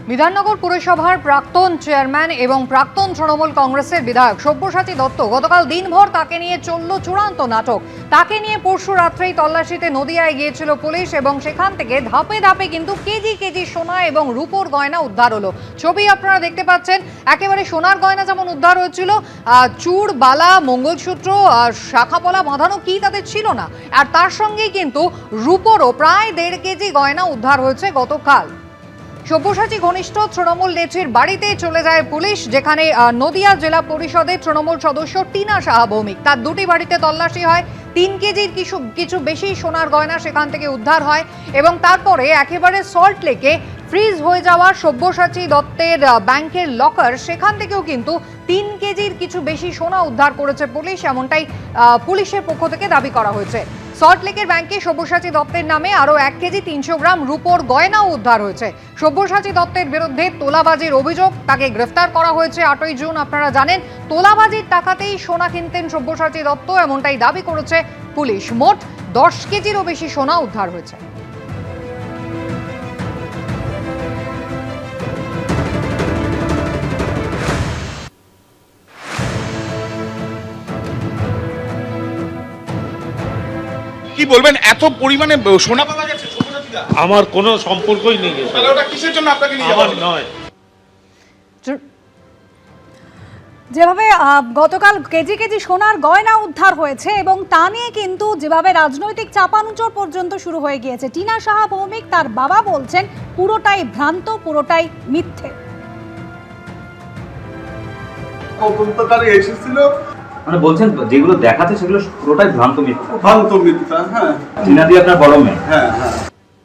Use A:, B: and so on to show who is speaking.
A: বিধাননগর পুরসভার প্রাক্তন চেয়ারম্যান এবং প্রাক্তন তৃণমূল কংগ্রেসের বিধায়ক সব্যসাচী দত্ত গতকাল দিনভর তাকে নিয়ে চলল চূড়ান্ত নাটক। তাকে নিয়ে পরশু রাত্রেই তল্লাশিতে নদিয়ায় গিয়েছিল পুলিশ এবং সেখান থেকে ধাপে ধাপে কিন্তু কেজি কেজি সোনা এবং রূপোর গয়না উদ্ধার হলো। ছবি আপনারা দেখতে পাচ্ছেন, একেবারে সোনার গয়না যেমন উদ্ধার হয়েছিল, চূড়, বালা, মঙ্গলসূত্র, শাখাপলা বাঁধানো কি তাদের ছিল না, আর তার সঙ্গেই কিন্তু রূপোরও প্রায় 1.5 কেজি গয়না উদ্ধার হয়েছে গতকাল। সব্যসাচী ঘনিষ্ঠ তৃণমূল নেত্রীর বাড়িতে চলে যায় পুলিশ, যেখানে নদিয়া জেলা পরিষদের তৃণমূল সদস্য টিনা সাহা ভৌমিক, তার দুটি বাড়িতে তল্লাশি হয়। 3 কেজির কিছু বেশি সোনার গয়না সেখান থেকে উদ্ধার হয় এবং তারপরে একেবারে সল্ট লেকে ফ্রিজ হয়ে যাওয়া সব্যসাচী দত্তের ব্যাংকের লকার, সেখান থেকেও কিন্তু 3 কেজির কিছু বেশি সোনা উদ্ধার করেছে পুলিশ, এমনটাই পুলিশের পক্ষ থেকে দাবি করা হয়েছে। সল্টলেকের ব্যাংকে সব্যসাচী দত্তের নামে আরও 1 কেজি 300 গ্রাম রূপোর গয়নাও উদ্ধার হয়েছে। সব্যসাচী দত্তের বিরুদ্ধে তোলাবাজির অভিযোগ, তাকে গ্রেফতার করা হয়েছে 8ই জুন। আপনারা জানেন, তোলাবাজির টাকাতেই সোনা কিনতেন সব্যসাচী দত্ত, এমনটাই দাবি করেছে পুলিশ। মোট 10 কেজিরও বেশি সোনা উদ্ধার হয়েছে।
B: কি বলবেন, এত পরিমাণে সোনা পাওয়া গেছে?
C: আমার কোনো সম্পর্কই নেই,
B: তাহলে ওটা কিসের জন্য আপনাকে নিয়ে
C: আমার
B: যাওয়া
C: নয়।
D: যেভাবে গতকাল কেজি কেজি সোনার গয়না উদ্ধার হয়েছে এবং তা নিয়ে কিন্তু যেভাবে রাজনৈতিক চাপানুচর পর্যন্ত শুরু হয়ে গিয়েছে, টিনা সাহা ভৌমিক তার বাবা বলছেন পুরোটাই ভ্রান্ত, পুরোটাই মিথ্যে।
E: তদন্তকারী এসেছিল,
F: মানে বলছেন যেগুলো দেখাচ্ছে সেগুলো পুরোটাই ভ্রান্ত মিথ্যা।
E: ভ্রান্ত মিথ্যা। হ্যাঁ,
F: টিনা দি আপনার বড় মেয়ে?
E: হ্যাঁ হ্যাঁ।